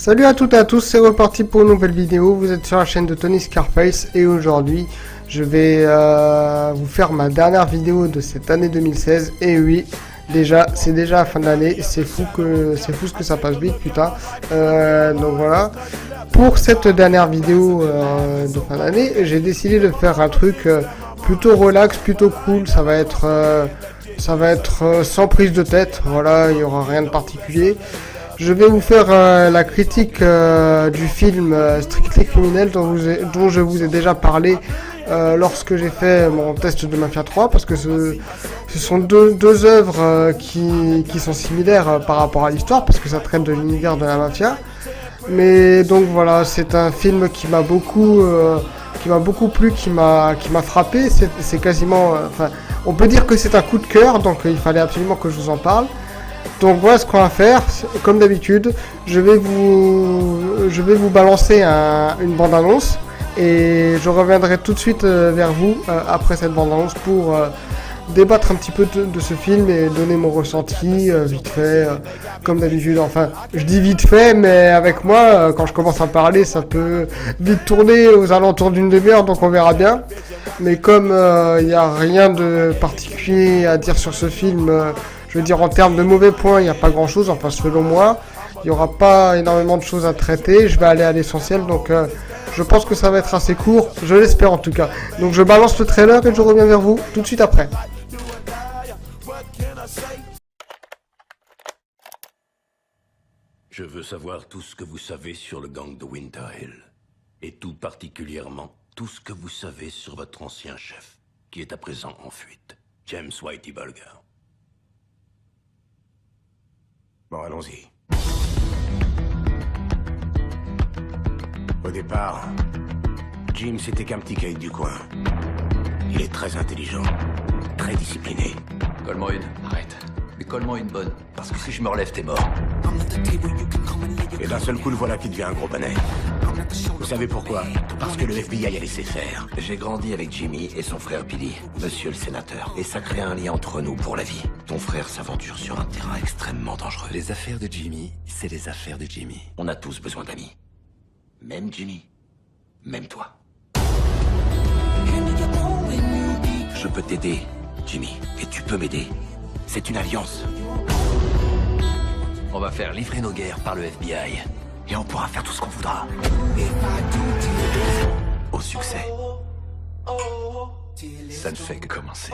Salut à toutes et à tous, c'est reparti pour une nouvelle vidéo. Vous êtes sur la chaîne de Tony Scarface et aujourd'hui je vais vous faire ma dernière vidéo de cette année 2016. Et oui, c'est déjà la fin de l'année, c'est fou ce que ça passe vite, putain. Donc voilà, pour cette dernière vidéo de fin d'année, j'ai décidé de faire un truc plutôt relax, plutôt cool. Ça va être sans prise de tête, voilà, il n'y aura rien de particulier. Je vais vous faire la critique du film Strictly Criminel dont je vous ai déjà parlé lorsque j'ai fait mon test de Mafia 3, parce que ce sont deux œuvres qui sont similaires par rapport à l'histoire, parce que ça traite de l'univers de la mafia. Mais donc voilà, c'est un film qui m'a beaucoup plu, qui m'a frappé. C'est quasiment, enfin, on peut dire que c'est un coup de cœur, donc il fallait absolument que je vous en parle. Donc voilà ce qu'on va faire. Comme d'habitude, je vais vous balancer une bande-annonce et je reviendrai tout de suite vers vous après cette bande-annonce pour débattre un petit peu de ce film et donner mon ressenti vite fait, comme d'habitude. Enfin, je dis vite fait, mais avec moi, quand je commence à parler, ça peut vite tourner aux alentours d'une demi-heure, donc on verra bien. Mais comme il n'y a rien de particulier à dire sur ce film, je veux dire, en termes de mauvais points, il n'y a pas grand chose, enfin selon moi. Il n'y aura pas énormément de choses à traiter, je vais aller à l'essentiel, donc je pense que ça va être assez court, je l'espère en tout cas. Donc je balance le trailer et je reviens vers vous tout de suite après. Je veux savoir tout ce que vous savez sur le gang de Winter Hill. Et tout particulièrement, tout ce que vous savez sur votre ancien chef, qui est à présent en fuite, James Whitey Bulger. Bon, allons-y. Au départ, Jim, c'était qu'un petit caïd du coin. Il est très intelligent, très discipliné. Colle-moi une. Arrête. Mais colle-moi une bonne. Parce que si je me relève, t'es mort. Et d'un seul coup, le voilà qui devient un gros bonnet. Vous savez pourquoi? Parce que le FBI a laissé faire. J'ai grandi avec Jimmy et son frère Billy, monsieur le sénateur. Et ça crée un lien entre nous pour la vie. Ton frère s'aventure sur un terrain extrêmement dangereux. Les affaires de Jimmy, c'est les affaires de Jimmy. On a tous besoin d'amis. Même Jimmy. Même toi. Je peux t'aider, Jimmy. Et tu peux m'aider. C'est une alliance. On va faire livrer nos guerres par le FBI. Et on pourra faire tout ce qu'on voudra. Au succès. Ça ne fait que commencer.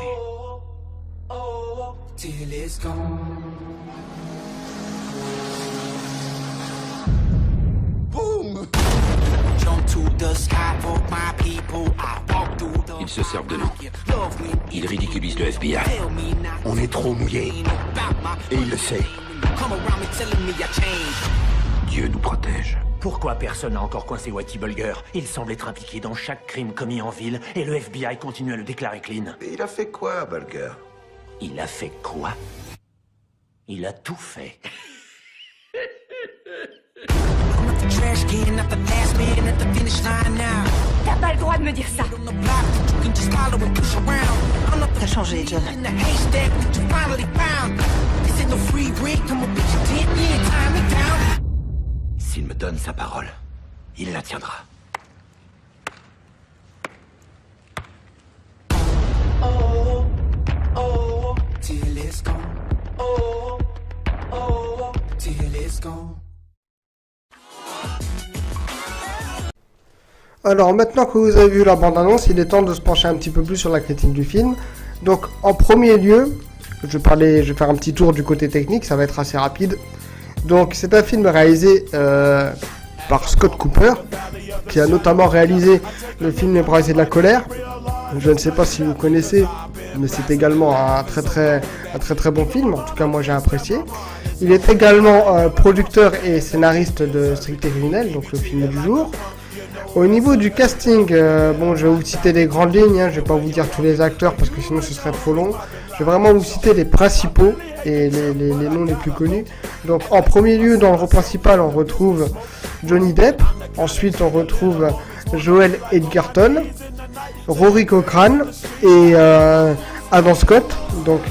Ils se servent de nous. Ils ridiculisent le FBI. On est trop mouillés. Et il le sait. Dieu nous protège. Pourquoi personne n'a encore coincé Whitey Bulger? Il semble être impliqué dans chaque crime commis en ville et le FBI continue à le déclarer clean. Et il a fait quoi, Bulger? Il a fait quoi? Il a tout fait. T'as pas le droit de me dire ça. T'as changé, John. S'il me donne sa parole, il la tiendra. Alors maintenant que vous avez vu la bande-annonce, il est temps de se pencher un petit peu plus sur la critique du film. Donc en premier lieu, je vais faire un petit tour du côté technique, ça va être assez rapide. Donc c'est un film réalisé par Scott Cooper, qui a notamment réalisé le film Les Brassés de la colère. Je ne sais pas si vous connaissez, mais c'est également un très très bon film, en tout cas moi j'ai apprécié. Il est également producteur et scénariste de Strictly Criminel, donc le film du jour. Au niveau du casting, bon, je vais vous citer les grandes lignes, hein, je vais pas vous dire tous les acteurs parce que sinon ce serait trop long. Je vais vraiment vous citer les principaux et les noms les plus connus. Donc en premier lieu, dans le rôle principal, on retrouve Johnny Depp. Ensuite, on retrouve Joel Edgerton, Rory Cochrane et Adam Scott. Donc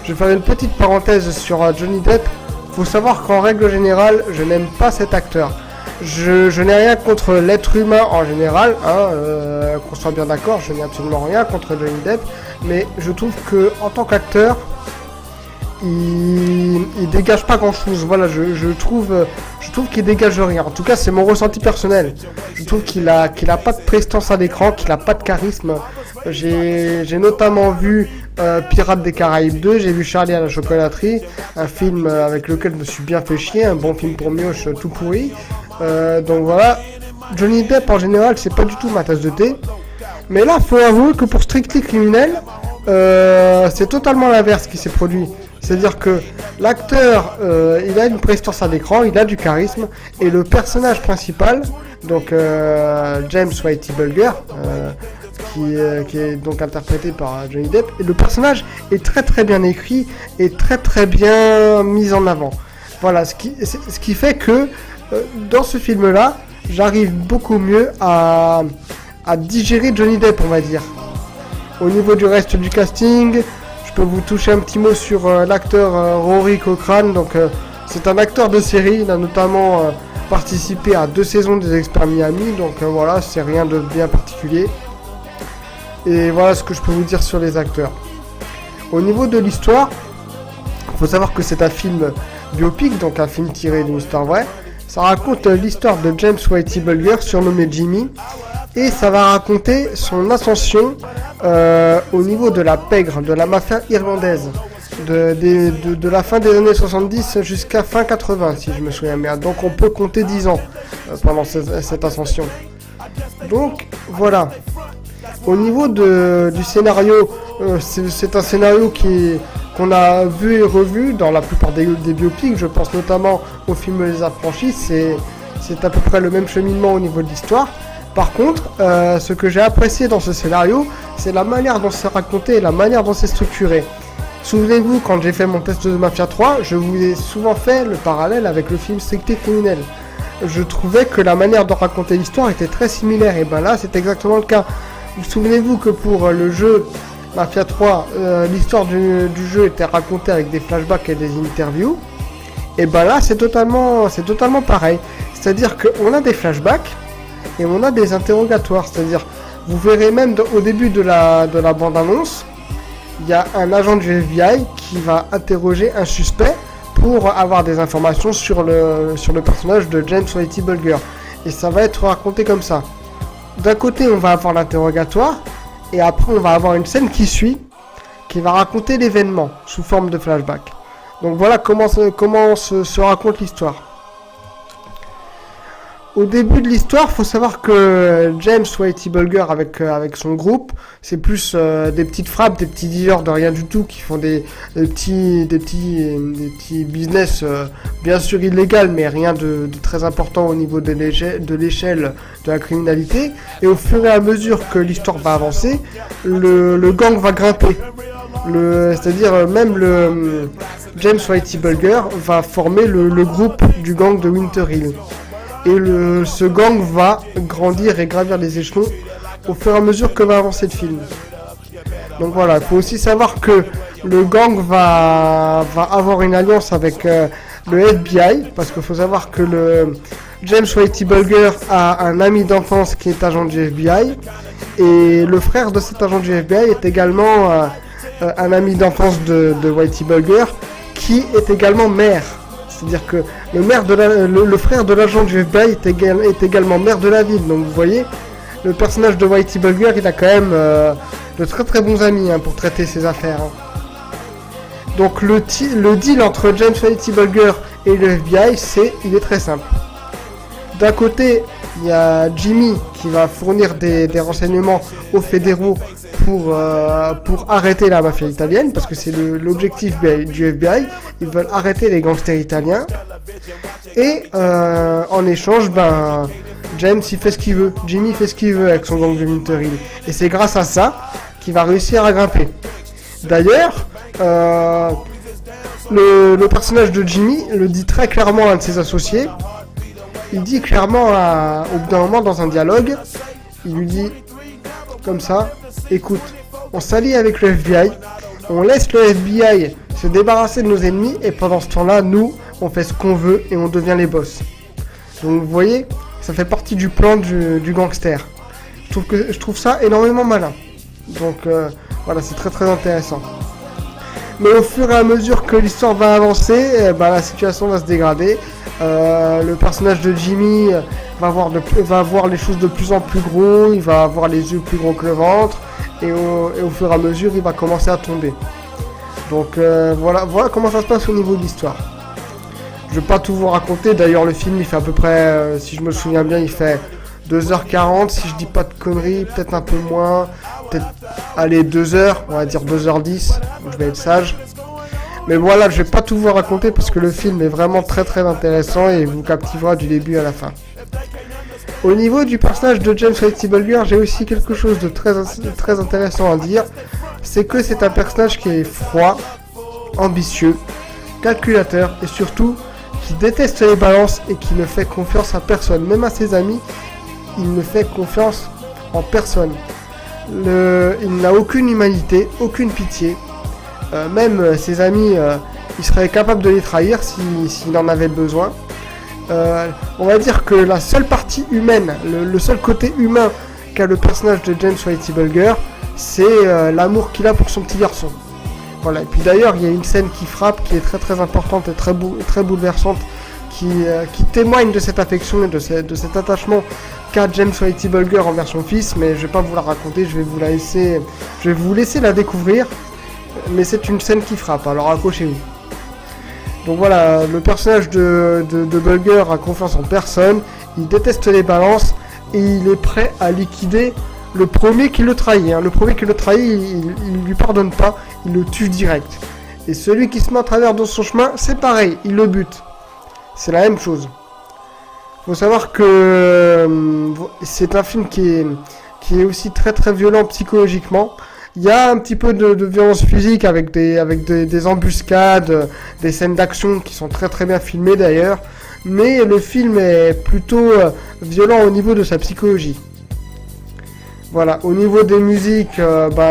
je vais faire une petite parenthèse sur Johnny Depp. Faut savoir qu'en règle générale, je n'aime pas cet acteur. Je n'ai rien contre l'être humain en général, qu'on soit bien d'accord, je n'ai absolument rien contre Johnny Depp, mais je trouve que en tant qu'acteur, il dégage pas grand chose. Voilà, je trouve qu'il dégage rien. En tout cas, c'est mon ressenti personnel. Je trouve qu'il a pas de prestance à l'écran, qu'il a pas de charisme. J'ai notamment vu Pirates des Caraïbes 2, j'ai vu Charlie à la chocolaterie, un film avec lequel je me suis bien fait chier, un bon film pour mioche tout pourri. Donc voilà, Johnny Depp en général, c'est pas du tout ma tasse de thé. Mais là, faut avouer que pour Strictly Criminel, c'est totalement l'inverse qui s'est produit. C'est-à-dire que l'acteur, il a une prestance à l'écran, il a du charisme, et le personnage principal, donc James Whitey Bulger, qui est donc interprété par Johnny Depp, et le personnage est très très bien écrit et très très bien mis en avant. Voilà, ce qui fait que dans ce film-là, j'arrive beaucoup mieux à digérer Johnny Depp, on va dire. Au niveau du reste du casting, je peux vous toucher un petit mot sur l'acteur Rory Cochrane. Donc, c'est un acteur de série. Il a notamment participé à 2 saisons des Experts Miami. Donc voilà, c'est rien de bien particulier. Et voilà ce que je peux vous dire sur les acteurs. Au niveau de l'histoire, il faut savoir que c'est un film biopic, donc un film tiré d'une histoire vraie. Ça raconte l'histoire de James Whitey Bulger, surnommé Jimmy. Et ça va raconter son ascension au niveau de la pègre, de la mafia irlandaise, de la fin des années 70 jusqu'à fin 80, si je me souviens bien. Donc on peut compter 10 ans pendant cette ascension. Donc voilà. Au niveau du scénario, c'est un scénario qu'on a vu et revu dans la plupart des biopics. Je pense notamment au film Les Affranchis. C'est à peu près le même cheminement au niveau de l'histoire. Par contre, ce que j'ai apprécié dans ce scénario, c'est la manière dont c'est raconté et la manière dont c'est structuré. Souvenez-vous, quand j'ai fait mon test de Mafia 3, je vous ai souvent fait le parallèle avec le film Strictly Criminel. Je trouvais que la manière de raconter l'histoire était très similaire, et ben là, c'est exactement le cas. Souvenez-vous que pour le jeu Mafia 3, l'histoire du jeu était racontée avec des flashbacks et des interviews, et ben là, c'est totalement pareil. C'est-à-dire qu'on a des flashbacks, et on a des interrogatoires, c'est-à-dire, vous verrez même au début de la bande-annonce, il y a un agent du FBI qui va interroger un suspect pour avoir des informations sur le personnage de James Whitey Bulger. Et ça va être raconté comme ça. D'un côté, on va avoir l'interrogatoire, et après, on va avoir une scène qui suit, qui va raconter l'événement sous forme de flashback. Donc voilà comment se raconte l'histoire. Au début de l'histoire, faut savoir que James Whitey Bulger avec son groupe, c'est plus des petites frappes, des petits dealers de rien du tout qui font des petits business bien sûr illégal, mais rien de très important au niveau de l'échelle de la criminalité. Et au fur et à mesure que l'histoire va avancer, le gang va grimper. C'est-à-dire même le James Whitey Bulger va former le groupe du gang de Winter Hill. Et ce gang va grandir et gravir les échelons au fur et à mesure que va avancer le film. Donc voilà, il faut aussi savoir que le gang va avoir une alliance avec le FBI, parce qu'il faut savoir que le James Whitey Bulger a un ami d'enfance qui est agent du FBI, et le frère de cet agent du FBI est également un ami d'enfance de Whitey Bulger, qui est également maire. C'est-à-dire que le frère de l'agent du FBI est également maire de la ville. Donc vous voyez, le personnage de Whitey Bulger, il a quand même de très très bons amis pour traiter ses affaires. Donc le deal entre James Whitey Bulger et le FBI, il est très simple. D'un côté, il y a Jimmy qui va fournir des renseignements aux fédéraux pour arrêter la mafia italienne, parce que c'est l'objectif du FBI. Ils veulent arrêter les gangsters italiens. Et en échange, James il fait ce qu'il veut. Jimmy fait ce qu'il veut avec son gang de Winter Hill. Et c'est grâce à ça qu'il va réussir à grimper. D'ailleurs, le personnage de Jimmy le dit très clairement à un de ses associés. Il dit clairement au bout d'un moment dans un dialogue, il lui dit comme ça: écoute, on s'allie avec le FBI, on laisse le FBI se débarrasser de nos ennemis, et pendant ce temps-là, nous, on fait ce qu'on veut et on devient les boss. Donc vous voyez, ça fait partie du plan du gangster. Je trouve ça énormément malin. Donc voilà, c'est très très intéressant. Mais au fur et à mesure que l'histoire va avancer, la situation va se dégrader. Le personnage de Jimmy va voir les choses de plus en plus gros, il va avoir les yeux plus gros que le ventre, et au fur et à mesure, il va commencer à tomber. Donc voilà comment ça se passe au niveau de l'histoire. Je vais pas tout vous raconter, d'ailleurs le film il fait à peu près, si je me souviens bien, il fait 2h40, si je dis pas de conneries, peut-être un peu moins, peut-être, allez, 2h, on va dire 2h10, je vais être sage. Mais voilà, je vais pas tout vous raconter parce que le film est vraiment très très intéressant et vous captivera du début à la fin. Au niveau du personnage de James Whitey Bulger, j'ai aussi quelque chose de très intéressant à dire. C'est que c'est un personnage qui est froid, ambitieux, calculateur et surtout qui déteste les balances et qui ne fait confiance à personne. Même à ses amis, il ne fait confiance en personne. Il n'a aucune humanité, aucune pitié. Même ses amis, il serait capable de les trahir s'il en avait besoin. On va dire que la seule partie humaine, le seul côté humain qu'a le personnage de James Whitey Bulger, c'est l'amour qu'il a pour son petit garçon. Voilà. Et puis d'ailleurs, il y a une scène qui frappe, qui est très très importante et très bouleversante, qui témoigne de cette affection et de cet attachement qu'a James Whitey Bulger envers son fils. Mais je vais pas vous la raconter, je vais vous laisser la découvrir. Mais c'est une scène qui frappe, alors accrochez-vous. Donc voilà, le personnage de Bulger a confiance en personne, il déteste les balances et il est prêt à liquider le premier qui le trahit. Le premier qui le trahit, il lui pardonne pas, il le tue direct. Et celui qui se met à travers de son chemin, c'est pareil, il le bute. C'est la même chose. Faut savoir que c'est un film qui est aussi très très violent psychologiquement. Il y a un petit peu de violence physique avec des embuscades, des scènes d'action qui sont très très bien filmées d'ailleurs. Mais le film est plutôt violent au niveau de sa psychologie. Voilà, au niveau des musiques,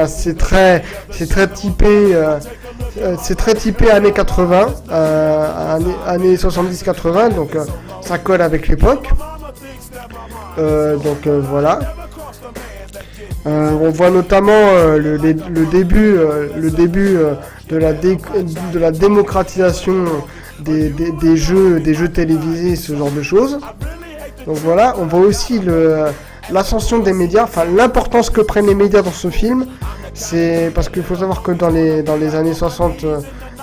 c'est très typé années 80, années 70-80, donc ça colle avec l'époque. Voilà. On voit notamment le début de la démocratisation des jeux télévisés, ce genre de choses. Donc voilà, on voit aussi l'ascension des médias, enfin l'importance que prennent les médias dans ce film. C'est parce qu'il faut savoir que dans les années 60,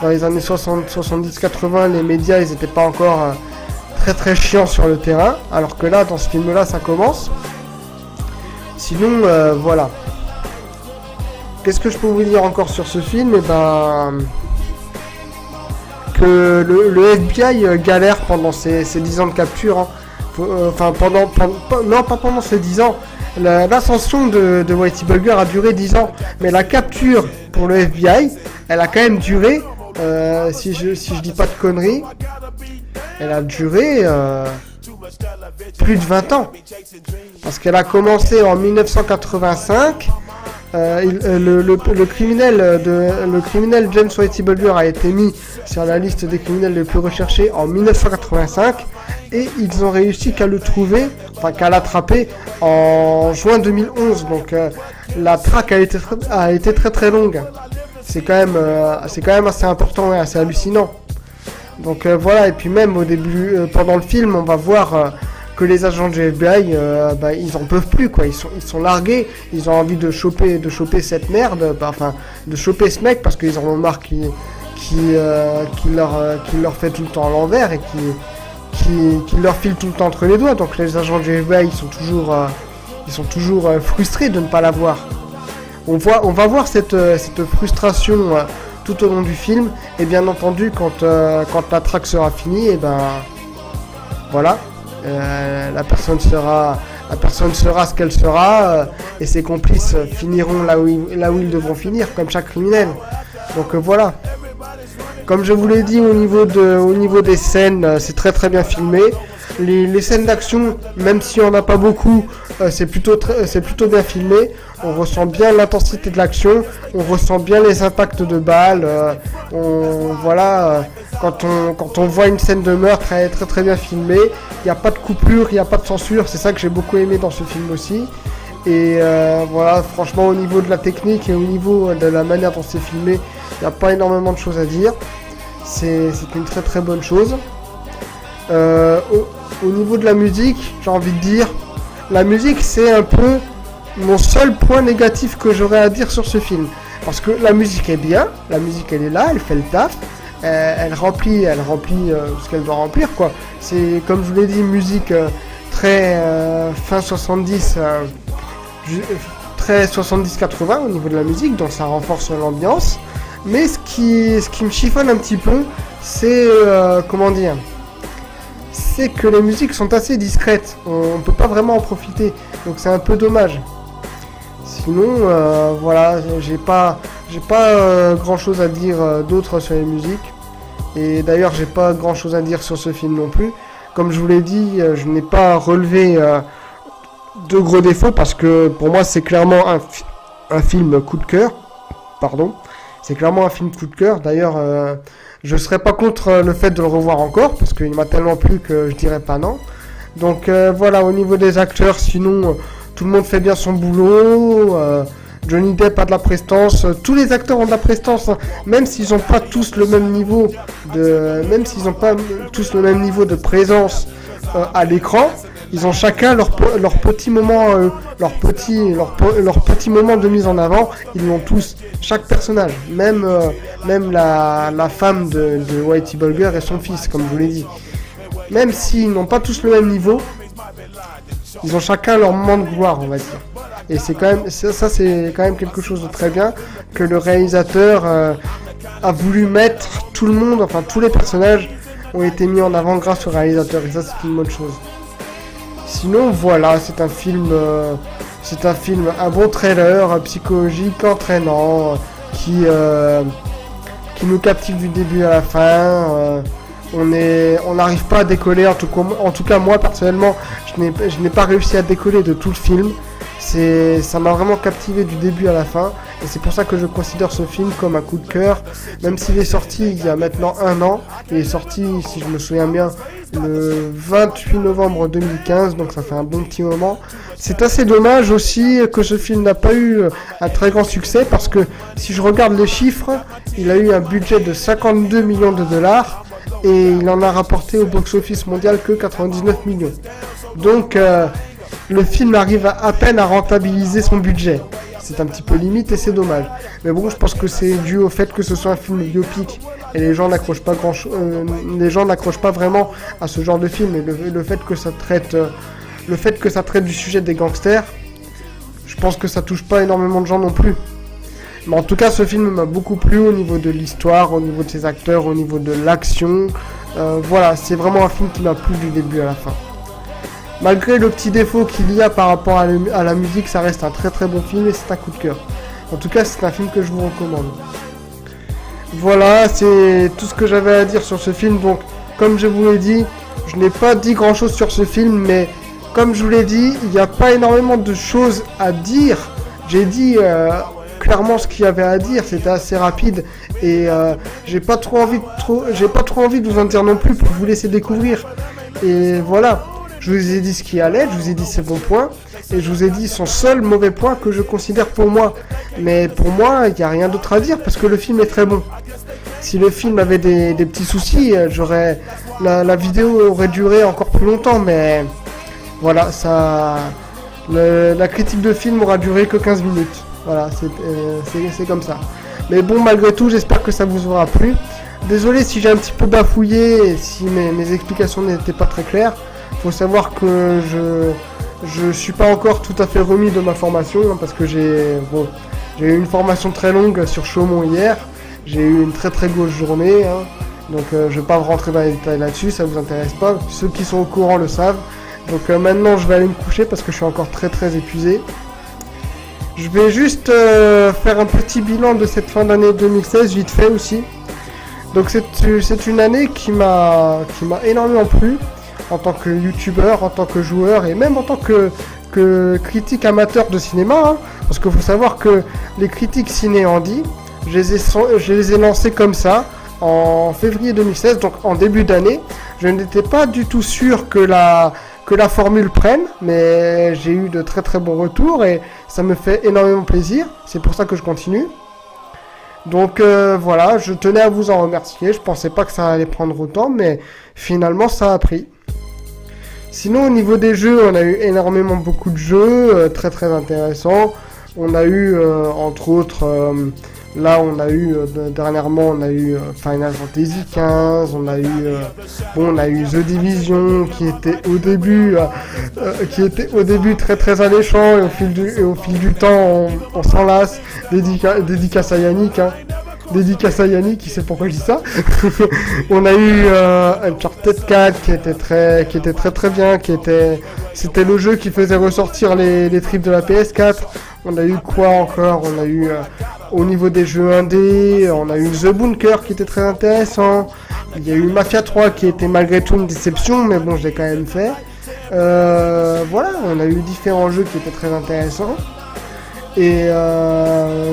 70-80, les médias ils étaient pas encore très très chiants sur le terrain, alors que là dans ce film là ça commence. Sinon, voilà. Qu'est-ce que je peux vous dire encore sur ce film ? Que le FBI galère pendant ces 10 ans de capture. Pas pendant ces 10 ans. L'ascension de Whitey Bulger a duré 10 ans. Mais la capture pour le FBI, elle a quand même duré, si je dis pas de conneries, elle a duré plus de 20 ans. Parce qu'elle a commencé en 1985. Le criminel James Whitey Bulger a été mis sur la liste des criminels les plus recherchés en 1985 et ils ont réussi qu'à le trouver, enfin qu'à l'attraper en juin 2011. Donc la traque a été très très longue. C'est quand même assez important et assez hallucinant. Donc voilà, et puis même au début, pendant le film, on va voir que les agents du FBI, ils en peuvent plus quoi. Ils sont largués, ils ont envie de choper cette merde, de choper ce mec parce qu'ils en ont marre qu'il leur fait tout le temps à l'envers et qu'il leur file tout le temps entre les doigts. Donc les agents du FBI, ils sont toujours frustrés de ne pas l'avoir. On va voir cette frustration tout au long du film, et bien entendu quand la traque sera finie, voilà. La personne sera ce qu'elle sera, et ses complices finiront là où ils devront finir, comme chaque criminel. Donc voilà. Comme je vous l'ai dit, au niveau des scènes, c'est très très bien filmé. Les scènes d'action, même si on n'a pas beaucoup, c'est plutôt bien filmé. On ressent bien l'intensité de l'action, on ressent bien les impacts de balles. Quand on voit une scène de meurtre, elle est très très bien filmée. Il n'y a pas de coupure, il n'y a pas de censure. C'est ça que j'ai beaucoup aimé dans ce film aussi. Et voilà, franchement, au niveau de la technique et au niveau de la manière dont c'est filmé, il n'y a pas énormément de choses à dire. C'est une très très bonne chose. Au niveau de la musique, j'ai envie de dire, la musique c'est un peu mon seul point négatif que j'aurais à dire sur ce film. Parce que la musique est bien, la musique elle est là, elle fait le taf, elle remplit ce qu'elle doit remplir quoi. C'est comme je vous l'ai dit, musique très fin 70, très 70-80 au niveau de la musique, donc ça renforce l'ambiance. Mais ce qui me chiffonne un petit peu, c'est c'est que les musiques sont assez discrètes, on peut pas vraiment en profiter, donc c'est un peu dommage. Sinon, voilà, j'ai pas grand chose à dire d'autre sur les musiques, et d'ailleurs j'ai pas grand chose à dire sur ce film non plus. Comme je vous l'ai dit, je n'ai pas relevé de gros défauts, parce que pour moi c'est clairement un film coup de cœur, c'est clairement un film coup de cœur. D'ailleurs, je serais pas contre le fait de le revoir encore, parce qu'il m'a tellement plu que je dirais pas non. Donc voilà, au niveau des acteurs, sinon tout le monde fait bien son boulot. Johnny Depp a de la prestance, tous les acteurs ont de la prestance, hein, même s'ils n'ont pas tous le même niveau de présence à l'écran. Ils ont chacun leur petit moment, leur petit moment de mise en avant. Ils l'ont tous, chaque personnage, même la femme de Whitey Bulger et son fils, comme je vous l'ai dit. Même s'ils n'ont pas tous le même niveau, ils ont chacun leur moment de gloire, on va dire. Et c'est quand même quelque chose de très bien que le réalisateur a voulu mettre tout le monde, enfin tous les personnages ont été mis en avant grâce au réalisateur, et ça c'est une bonne chose. Sinon voilà, c'est un film, un bon trailer psychologique, entraînant, qui nous captive du début à la fin. On n'arrive pas à décoller, en tout cas moi personnellement, je n'ai pas réussi à décoller de tout le film. Ça m'a vraiment captivé du début à la fin, et c'est pour ça que je considère ce film comme un coup de cœur, même s'il est sorti il y a maintenant 1 an. Il est sorti, si je me souviens bien, le 28 novembre 2015, donc ça fait un bon petit moment. C'est assez dommage aussi que ce film n'a pas eu un très grand succès, parce que si je regarde les chiffres, il a eu un budget de 52 millions de dollars, et il en a rapporté au box-office mondial que 99 millions. Donc le film arrive à peine à rentabiliser son budget. C'est un petit peu limite et c'est dommage. Mais bon, je pense que c'est dû au fait que ce soit un film biopic et les gens n'accrochent pas vraiment à ce genre de film, et le fait que ça traite du sujet des gangsters, je pense que ça touche pas énormément de gens non plus. Mais en tout cas, ce film m'a beaucoup plu au niveau de l'histoire, au niveau de ses acteurs, au niveau de l'action. Voilà, c'est vraiment un film qui m'a plu du début à la fin. Malgré le petit défaut qu'il y a par rapport à la musique, ça reste un très très bon film et c'est un coup de cœur. En tout cas, c'est un film que je vous recommande. Voilà, c'est tout ce que j'avais à dire sur ce film. Donc, comme je vous l'ai dit, je n'ai pas dit grand chose sur ce film, mais comme je vous l'ai dit, il n'y a pas énormément de choses à dire. J'ai dit clairement ce qu'il y avait à dire, c'était assez rapide, et j'ai pas trop envie de vous en dire non plus pour vous laisser découvrir. Et voilà. Je vous ai dit ce qui allait, je vous ai dit ses bons points, et je vous ai dit son seul mauvais point que je considère pour moi. Mais pour moi, il n'y a rien d'autre à dire, parce que le film est très bon. Si le film avait des petits soucis, la vidéo aurait duré encore plus longtemps, mais voilà, la critique de film aura duré que 15 minutes. Voilà, c'est comme ça. Mais bon, malgré tout, j'espère que ça vous aura plu. Désolé si j'ai un petit peu bafouillé et si mes explications n'étaient pas très claires. Faut savoir que je suis pas encore tout à fait remis de ma formation, hein, parce que j'ai eu une formation très longue sur Chaumont hier. J'ai eu une très très grosse journée, hein, donc je vais pas rentrer dans les détails là-dessus, ça vous intéresse pas. Ceux qui sont au courant le savent. Donc maintenant je vais aller me coucher parce que je suis encore très très épuisé. Je vais juste faire un petit bilan de cette fin d'année 2016 vite fait aussi. Donc c'est une année qui m'a énormément plu. en tant que youtubeur, en tant que joueur et même en tant que critique amateur de cinéma, hein, parce qu'il faut savoir que les critiques ciné Andy, je les ai lancés comme ça en février 2016, donc en début d'année. Je n'étais pas du tout sûr que la formule prenne, mais j'ai eu de très très bons retours et ça me fait énormément plaisir. C'est pour ça que je continue. Donc voilà, je tenais à vous en remercier. Je pensais pas que ça allait prendre autant, mais finalement ça a pris. Sinon au niveau des jeux, on a eu énormément beaucoup de jeux très très intéressants. On a eu entre autres, là on a eu dernièrement on a eu Final Fantasy XV, on a eu The Division qui était au début très très alléchant et au fil du temps on s'en lasse. Dédicace à Yannick, hein. Dédicace à Yannick, qui sait pourquoi je dis ça. On a eu Uncharted 4 qui était très très bien, c'était le jeu qui faisait ressortir les tripes de la PS4. On a eu quoi encore? On a eu au niveau des jeux indés, on a eu The Bunker qui était très intéressant. Il y a eu Mafia 3 qui était malgré tout une déception, mais bon, je l'ai quand même fait. Voilà, on a eu différents jeux qui étaient très intéressants. Et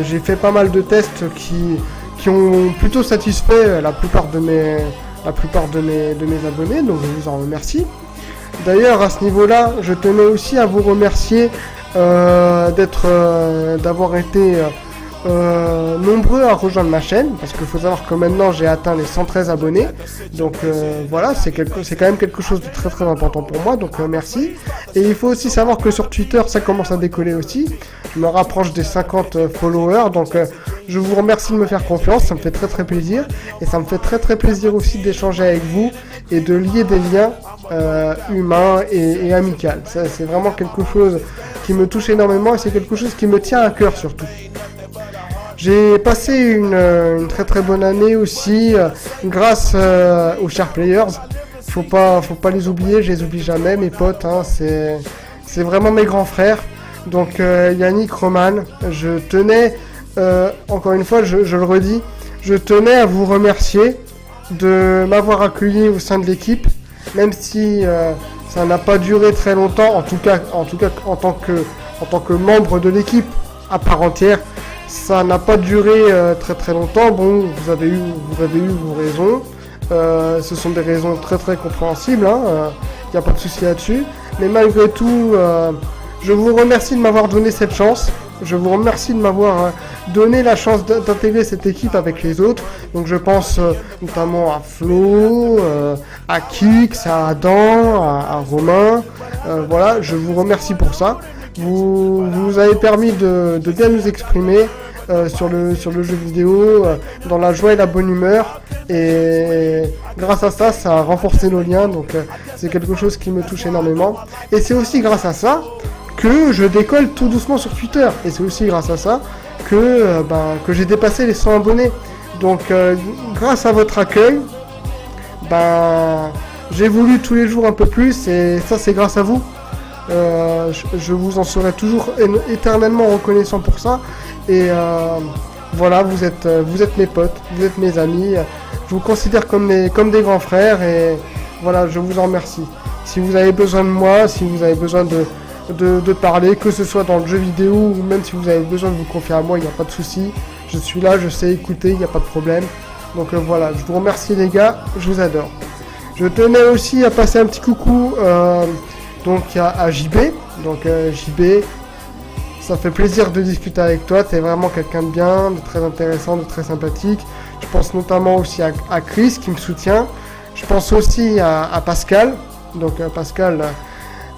j'ai fait pas mal de tests qui ont plutôt satisfait la plupart de mes abonnés, donc je vous en remercie. D'ailleurs, à ce niveau-là, je tenais aussi à vous remercier d'avoir été nombreux à rejoindre ma chaîne, parce qu'il faut savoir que maintenant j'ai atteint les 113 abonnés, donc voilà, c'est quand même quelque chose de très très important pour moi, donc merci. Et il faut aussi savoir que sur Twitter ça commence à décoller aussi, je me rapproche des 50 followers, donc je vous remercie de me faire confiance, ça me fait très très plaisir, et ça me fait très très plaisir aussi d'échanger avec vous et de lier des liens humains et amicaux. Ça, c'est vraiment quelque chose qui me touche énormément et c'est quelque chose qui me tient à cœur surtout. J'ai passé une très très bonne année aussi grâce aux Share Players. Faut pas les oublier, je les oublie jamais, mes potes, hein, c'est vraiment mes grands frères. Donc Yannick, Roman, je tenais, encore une fois, je le redis, je tenais à vous remercier de m'avoir accueilli au sein de l'équipe, même si ça n'a pas duré très longtemps, en tout cas en tant que membre de l'équipe à part entière. Ça n'a pas duré très très longtemps. Bon, vous avez eu vos raisons. Ce sont des raisons très très compréhensibles. Y a pas de souci là-dessus. Mais malgré tout, je vous remercie de m'avoir donné cette chance. Je vous remercie de m'avoir donné la chance d'intégrer cette équipe avec les autres. Donc je pense notamment à Flo, à Kix, à Adam, à Romain. Voilà, je vous remercie pour ça. Vous avez permis de bien nous exprimer sur le jeu vidéo, dans la joie et la bonne humeur, et grâce à ça, ça a renforcé nos liens, donc c'est quelque chose qui me touche énormément. Et c'est aussi grâce à ça que je décolle tout doucement sur Twitter, et c'est aussi grâce à ça que j'ai dépassé les 100 abonnés. Donc grâce à votre accueil, j'évolue tous les jours un peu plus, et ça c'est grâce à vous. Je vous en serai toujours éternellement reconnaissant pour ça. Et voilà, vous êtes mes potes, vous êtes mes amis. Je vous considère comme des grands frères, et voilà, je vous en remercie. Si vous avez besoin de moi, si vous avez besoin de parler, que ce soit dans le jeu vidéo ou même si vous avez besoin de vous confier à moi, il n'y a pas de souci. Je suis là, je sais écouter, il n'y a pas de problème. Donc voilà, je vous remercie les gars, je vous adore. Je tenais aussi à passer un petit coucou donc à JB. Donc JB, ça fait plaisir de discuter avec toi, t'es vraiment quelqu'un de bien, de très intéressant, de très sympathique. Je pense notamment aussi à Chris qui me soutient. Je pense aussi à Pascal. Donc Pascal,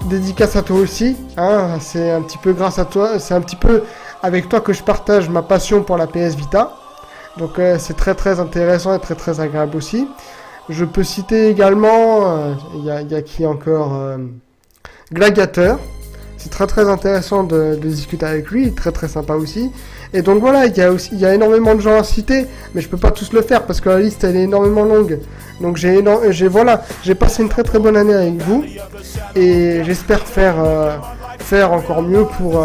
dédicace à toi aussi. Hein, c'est un petit peu grâce à toi, c'est un petit peu avec toi que je partage ma passion pour la PS Vita. Donc c'est très très intéressant et très très agréable aussi. Je peux citer également, il y a qui encore, Gladiateur. C'est très très intéressant de discuter avec lui, très très sympa aussi. Et donc voilà, il y a énormément de gens à citer, mais je peux pas tous le faire parce que la liste elle est énormément longue. Donc j'ai passé une très très bonne année avec vous, et j'espère faire encore mieux pour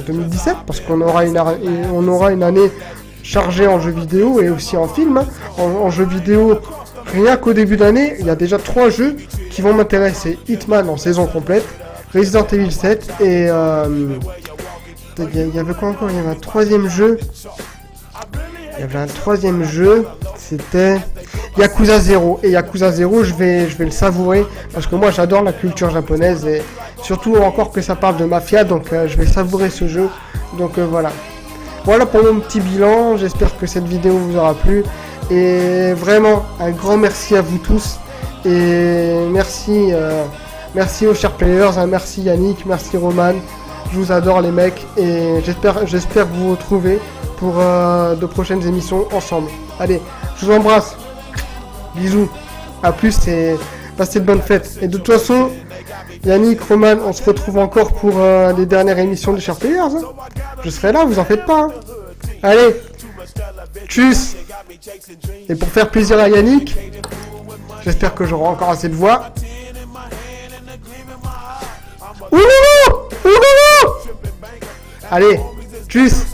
2017, parce qu'on aura une année chargée en jeux vidéo et aussi en film. En jeux vidéo, rien qu'au début d'année, il y a déjà 3 jeux qui vont m'intéresser. Hitman en saison complète, Resident Evil 7 et... il y avait quoi encore? Il y avait un troisième jeu. C'était Yakuza 0. Et Yakuza 0, je vais le savourer parce que moi j'adore la culture japonaise et surtout encore que ça parle de mafia, donc je vais savourer ce jeu. Donc voilà. Voilà pour mon petit bilan. J'espère que cette vidéo vous aura plu. Et vraiment, un grand merci à vous tous. Et merci, merci aux chers players. Hein, merci Yannick, merci Roman. Je vous adore les mecs. Et j'espère vous retrouver pour de prochaines émissions ensemble. Allez, je vous embrasse. Bisous. A plus et passez de bonnes fêtes. Et de toute façon, Yannick, Roman, on se retrouve encore pour les dernières émissions de Chers Players. Hein. Je serai là, vous en faites pas. Hein. Allez, tchuss. Et pour faire plaisir à Yannick, j'espère que j'aurai encore assez de voix. Ouloulou. Allez, tchuss.